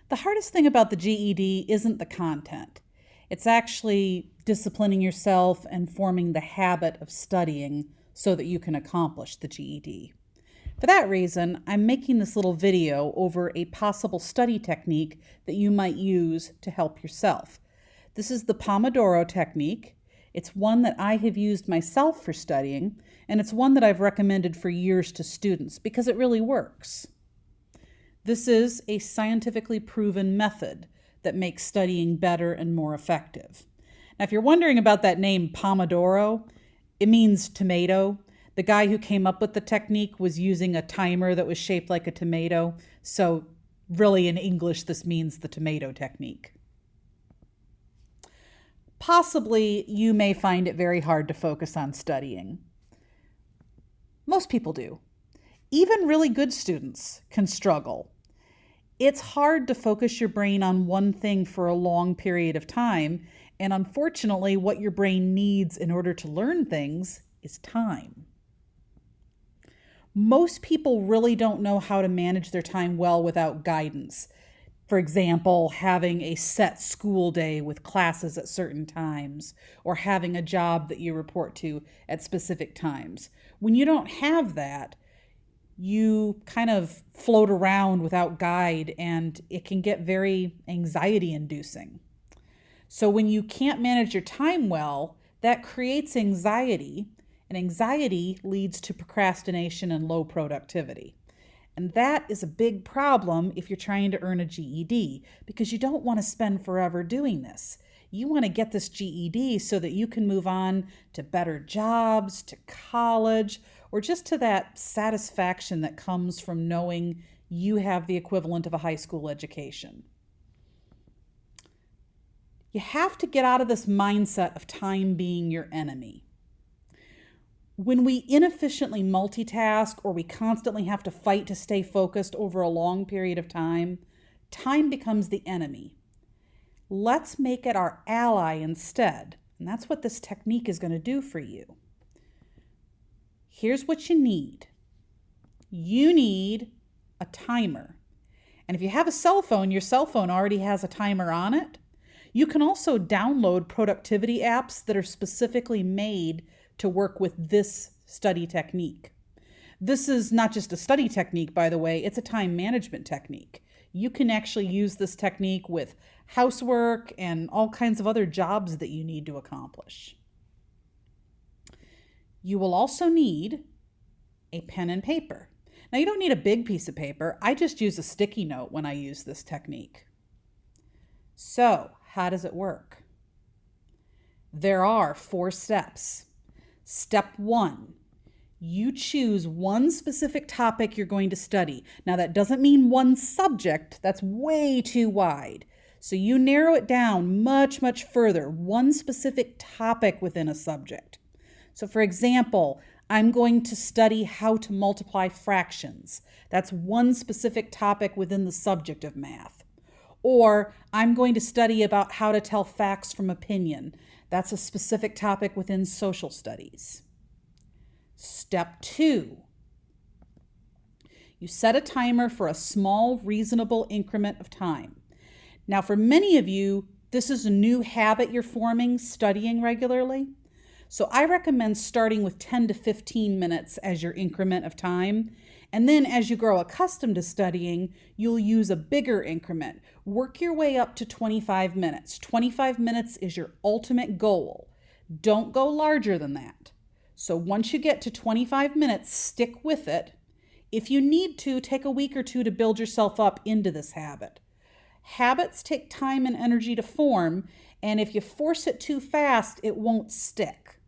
The hardest thing about the GED isn't the content. It's actually disciplining yourself and forming the habit of studying so that you can accomplish the GED. For that reason, I'm making this little video over a possible study technique that you might use to help yourself. This is the Pomodoro Technique. It's one that I have used myself for studying, and it's one that I've recommended for years to students because it really works. This is a scientifically proven method that makes studying better and more effective. Now, if you're wondering about that name Pomodoro, it means tomato. The guy who came up with the technique was using a timer that was shaped like a tomato, so really in English this means the tomato technique. Possibly you may find it very hard to focus on studying. Most people do. Even really good students can struggle. It's hard to focus your brain on one thing for a long period of time, and unfortunately, what your brain needs in order to learn things is time. Most people really don't know how to manage their time well without guidance. For example, having a set school day with classes at certain times, or having a job that you report to at specific times. When you don't have that, you kind of float around without guide, and it can get very anxiety-inducing. So when you can't manage your time well, that creates anxiety, and anxiety leads to procrastination and low productivity. And that is a big problem if you're trying to earn a GED, because you don't want to spend forever doing this. You want to get this GED so that you can move on to better jobs, to college, or just to that satisfaction that comes from knowing you have the equivalent of a high school education. You have to get out of this mindset of time being your enemy. When we inefficiently multitask or we constantly have to fight to stay focused over a long period of time, time becomes the enemy. Let's make it our ally instead, and that's what this technique is going to do for you. Here's what you need. You need a timer. And if you have a cell phone, your cell phone already has a timer on it. You can also download productivity apps that are specifically made to work with this study technique. This is not just a study technique, by the way, it's a time management technique. You can actually use this technique with housework and all kinds of other jobs that you need to accomplish. You will also need a pen and paper. Now, you don't need a big piece of paper. I just use a sticky note when I use this technique. So, how does it work? There are 4 steps. Step 1, you choose one specific topic you're going to study. Now, that doesn't mean one subject. That's way too wide. So you narrow it down much, much further, one specific topic within a subject. So for example, I'm going to study how to multiply fractions. That's one specific topic within the subject of math. Or I'm going to study about how to tell facts from opinion. That's a specific topic within social studies. Step 2, you set a timer for a small, reasonable increment of time. Now, for many of you, this is a new habit you're forming, studying regularly. So I recommend starting with 10 to 15 minutes as your increment of time. And then as you grow accustomed to studying, you'll use a bigger increment. Work your way up to 25 minutes. 25 minutes is your ultimate goal. Don't go larger than that. So once you get to 25 minutes, stick with it. If you need to, take a week or two to build yourself up into this habit. Habits take time and energy to form, and if you force it too fast, it won't stick.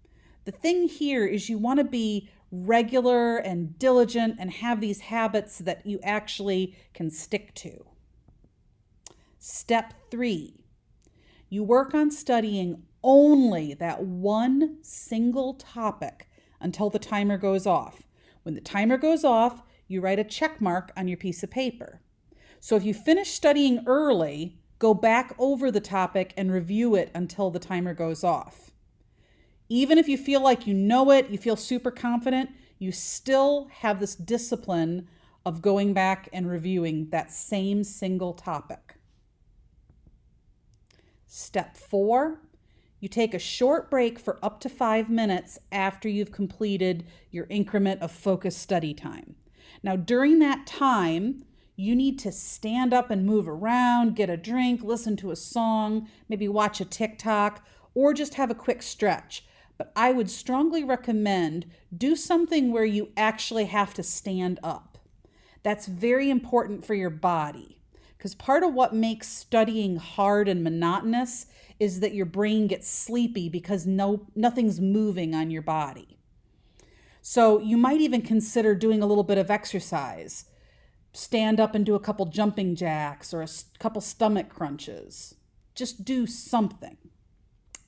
The thing here is you want to be regular and diligent and have these habits that you actually can stick to. Step 3, you work on studying only that one single topic until the timer goes off. When the timer goes off, you write a check mark on your piece of paper. So if you finish studying early, go back over the topic and review it until the timer goes off. Even if you feel like you know it, you feel super confident, you still have this discipline of going back and reviewing that same single topic. Step 4, you take a short break for up to 5 minutes after you've completed your increment of focused study time. Now, during that time, you need to stand up and move around, get a drink, listen to a song, maybe watch a TikTok, or just have a quick stretch. But I would strongly recommend do something where you actually have to stand up. That's very important for your body, because part of what makes studying hard and monotonous is that your brain gets sleepy because nothing's moving on your body. So you might even consider doing a little bit of exercise. Stand up and do a couple jumping jacks or a couple stomach crunches. Just do something.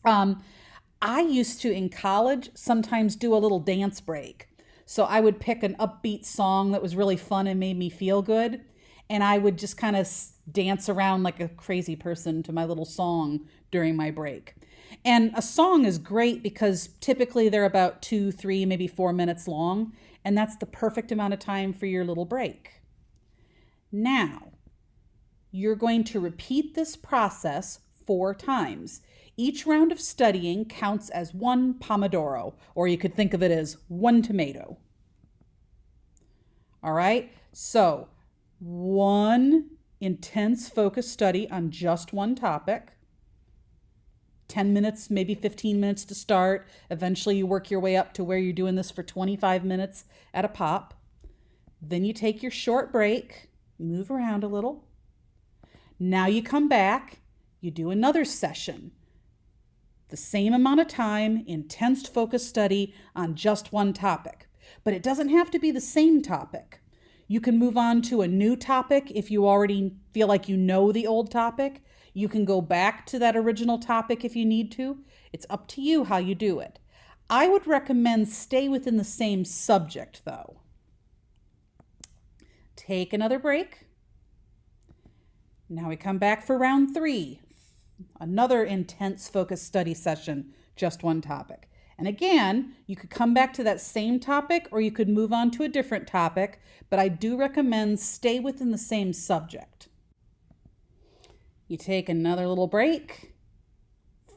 I used to, in college, sometimes do a little dance break. So I would pick an upbeat song that was really fun and made me feel good, and I would just kind of dance around like a crazy person to my little song during my break. And a song is great because typically they're about 2, 3, maybe 4 minutes long, and that's the perfect amount of time for your little break. Now, you're going to repeat this process 4 times. Each round of studying counts as 1 Pomodoro, or you could think of it as 1 tomato. All right, so 1 intense focused study on just one topic. 10 minutes, maybe 15 minutes to start. Eventually you work your way up to where you're doing this for 25 minutes at a pop. Then you take your short break, move around a little. Now you come back, you do another session. The same amount of time, intense focused study on just one topic. But it doesn't have to be the same topic. You can move on to a new topic if you already feel like you know the old topic. You can go back to that original topic if you need to. It's up to you how you do it. I would recommend stay within the same subject, though. Take another break. Now we come back for round 3. Another intense focused study session, just one topic. And again, you could come back to that same topic or you could move on to a different topic, but I do recommend stay within the same subject. You take another little break.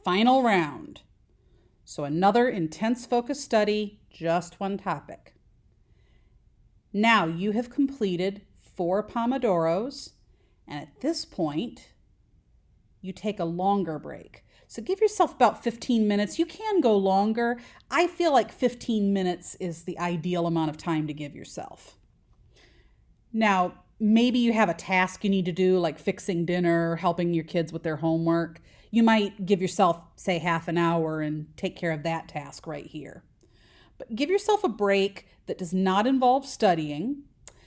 Final round. So another intense focused study, just one topic. Now you have completed 4 Pomodoros, and at this point, you take a longer break. So give yourself about 15 minutes. You can go longer. I feel like 15 minutes is the ideal amount of time to give yourself. Now, maybe you have a task you need to do, like fixing dinner, helping your kids with their homework. You might give yourself, say, half an hour and take care of that task right here. But give yourself a break that does not involve studying,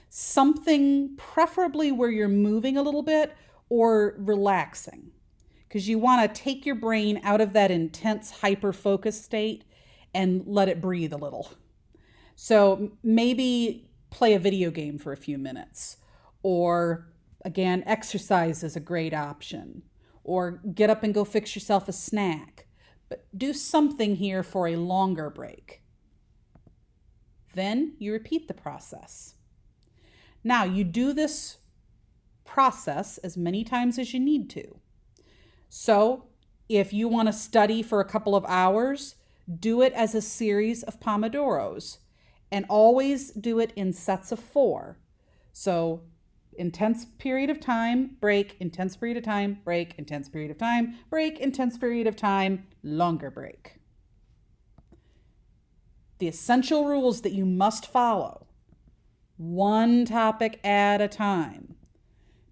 something preferably where you're moving a little bit or relaxing, because you want to take your brain out of that intense hyper-focused state and let it breathe a little. So maybe play a video game for a few minutes, or again, exercise is a great option, or get up and go fix yourself a snack, but do something here for a longer break. Then you repeat the process. Now you do this process as many times as you need to. So if you want to study for a couple of hours, do it as a series of Pomodoros, and always do it in sets of 4. So intense period of time, break, intense period of time, break, intense period of time, break, intense period of time, longer break. The essential rules that you must follow: 1 topic at a time.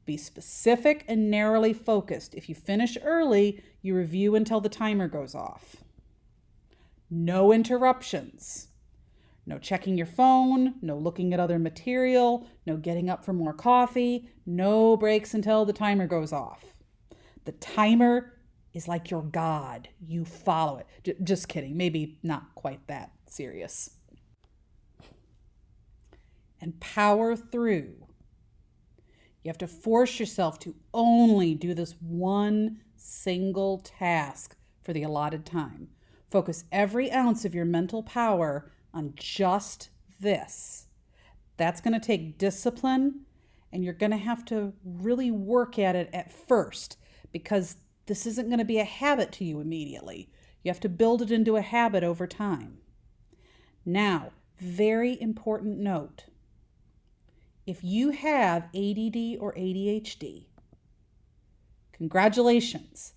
Be specific and narrowly focused. If you finish early, you review until the timer goes off. No interruptions. No checking your phone, no looking at other material, no getting up for more coffee, no breaks until the timer goes off. The timer is like your God. You follow it. Just kidding. Maybe not quite that serious. And power through. You have to force yourself to only do this one single task for the allotted time. Focus every ounce of your mental power on just this. That's going to take discipline, and you're going to have to really work at it at first, because this isn't going to be a habit to you immediately. You have to build it into a habit over time. Now, very important note. If you have ADD or ADHD, congratulations.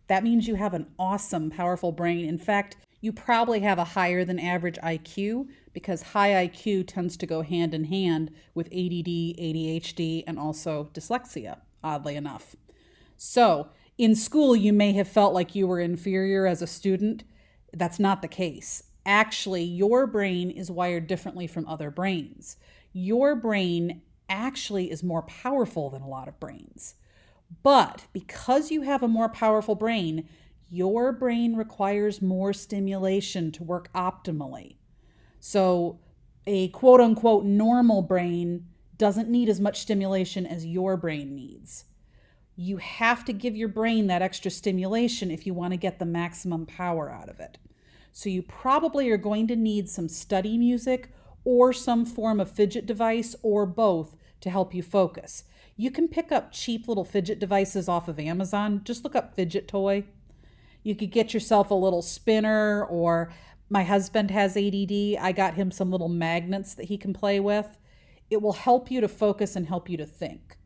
That means you have an awesome, powerful brain. In fact, you probably have a higher than average IQ because high IQ tends to go hand in hand with ADD, ADHD, and also dyslexia, oddly enough. So in school, you may have felt like you were inferior as a student. That's not the case. Actually, your brain is wired differently from other brains. Your brain actually is more powerful than a lot of brains. But because you have a more powerful brain, your brain requires more stimulation to work optimally. So a quote unquote normal brain doesn't need as much stimulation as your brain needs. You have to give your brain that extra stimulation if you want to get the maximum power out of it. So you probably are going to need some study music or some form of fidget device or both to help you focus. You can pick up cheap little fidget devices off of Amazon. Just look up fidget toy. You could get yourself a little spinner, or my husband has ADD. I got him some little magnets that he can play with. It will help you to focus and help you to think.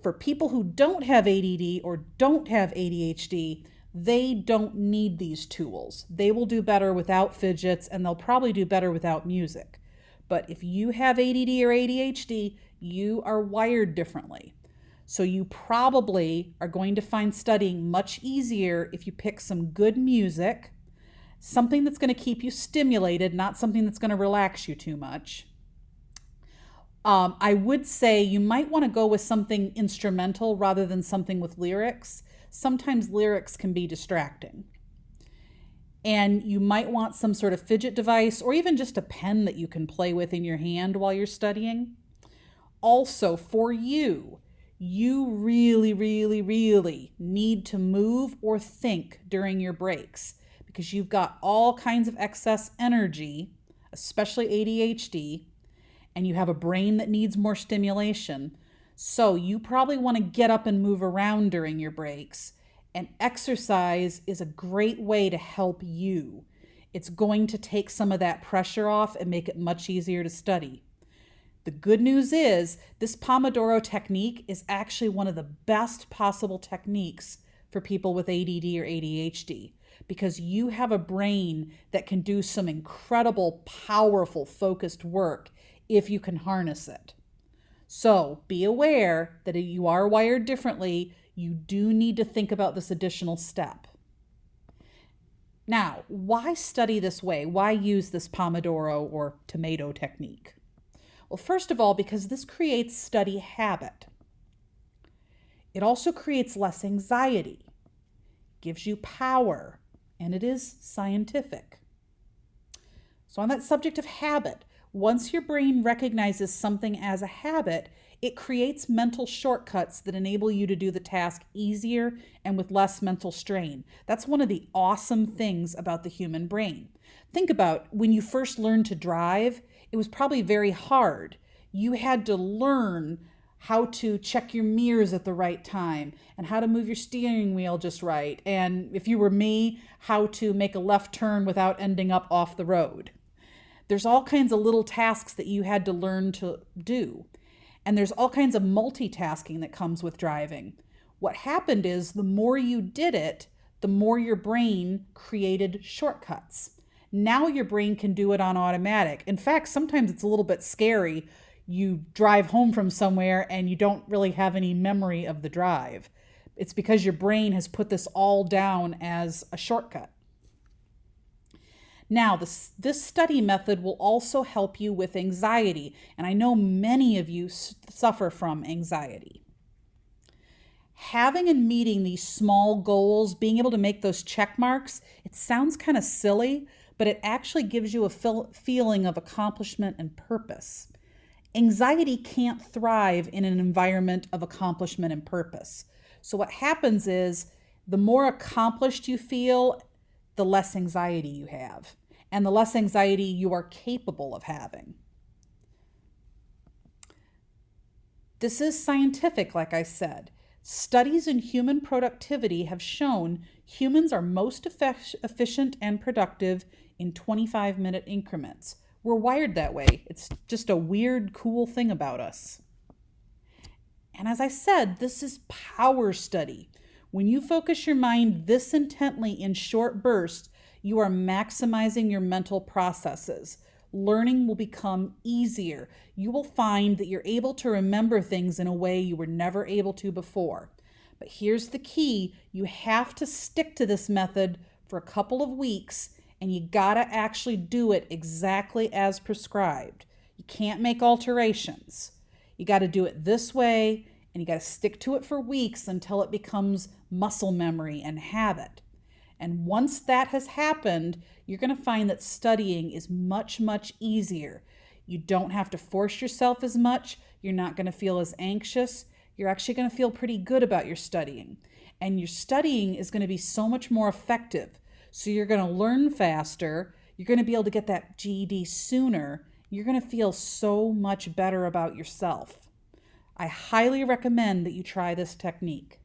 For people who don't have ADD or don't have ADHD, they don't need these tools. They will do better without fidgets, and they'll probably do better without music. But if you have ADD or ADHD, you are wired differently. So you probably are going to find studying much easier if you pick some good music, something that's going to keep you stimulated, not something that's going to relax you too much. I would say you might want to go with something instrumental rather than something with lyrics. Sometimes lyrics can be distracting. And you might want some sort of fidget device or even just a pen that you can play with in your hand while you're studying. Also, for you, you really, really, really need to move or think during your breaks because you've got all kinds of excess energy, especially ADHD, and you have a brain that needs more stimulation. So you probably want to get up and move around during your breaks. And exercise is a great way to help you. It's going to take some of that pressure off and make it much easier to study. The good news is this Pomodoro technique is actually one of the best possible techniques for people with ADD or ADHD because you have a brain that can do some incredible, powerful, focused work if you can harness it. So be aware that you are wired differently. You do need to think about this additional step. Now, why study this way? Why use this Pomodoro or tomato technique? Well, first of all, because this creates study habit. It also creates less anxiety, gives you power, and it is scientific. So on that subject of habit, once your brain recognizes something as a habit, it creates mental shortcuts that enable you to do the task easier and with less mental strain. That's one of the awesome things about the human brain. Think about when you first learned to drive, it was probably very hard. You had to learn how to check your mirrors at the right time and how to move your steering wheel just right. And if you were me, how to make a left turn without ending up off the road. There's all kinds of little tasks that you had to learn to do. And there's all kinds of multitasking that comes with driving. What happened is the more you did it, the more your brain created shortcuts. Now your brain can do it on automatic. In fact, sometimes it's a little bit scary. You drive home from somewhere and you don't really have any memory of the drive. It's because your brain has put this all down as a shortcut. Now, this study method will also help you with anxiety, and I know many of you suffer from anxiety. Having and meeting these small goals, being able to make those check marks, it sounds kind of silly, but it actually gives you a feeling of accomplishment and purpose. Anxiety can't thrive in an environment of accomplishment and purpose. So what happens is the more accomplished you feel, the less anxiety you have, and the less anxiety you are capable of having. This is scientific, like I said. Studies in human productivity have shown humans are most efficient and productive in 25-minute increments. We're wired that way. It's just a weird, cool thing about us. And as I said, this is power study. When you focus your mind this intently in short bursts, you are maximizing your mental processes. Learning will become easier. You will find that you're able to remember things in a way you were never able to before. But here's the key. You have to stick to this method for a couple of weeks, and you gotta actually do it exactly as prescribed. You can't make alterations. You gotta do it this way, and you gotta stick to it for weeks until it becomes muscle memory and habit. And once that has happened, you're going to find that studying is much, much easier. You don't have to force yourself as much. You're not going to feel as anxious. You're actually going to feel pretty good about your studying. And your studying is going to be so much more effective. So you're going to learn faster. You're going to be able to get that GED sooner. You're going to feel so much better about yourself. I highly recommend that you try this technique.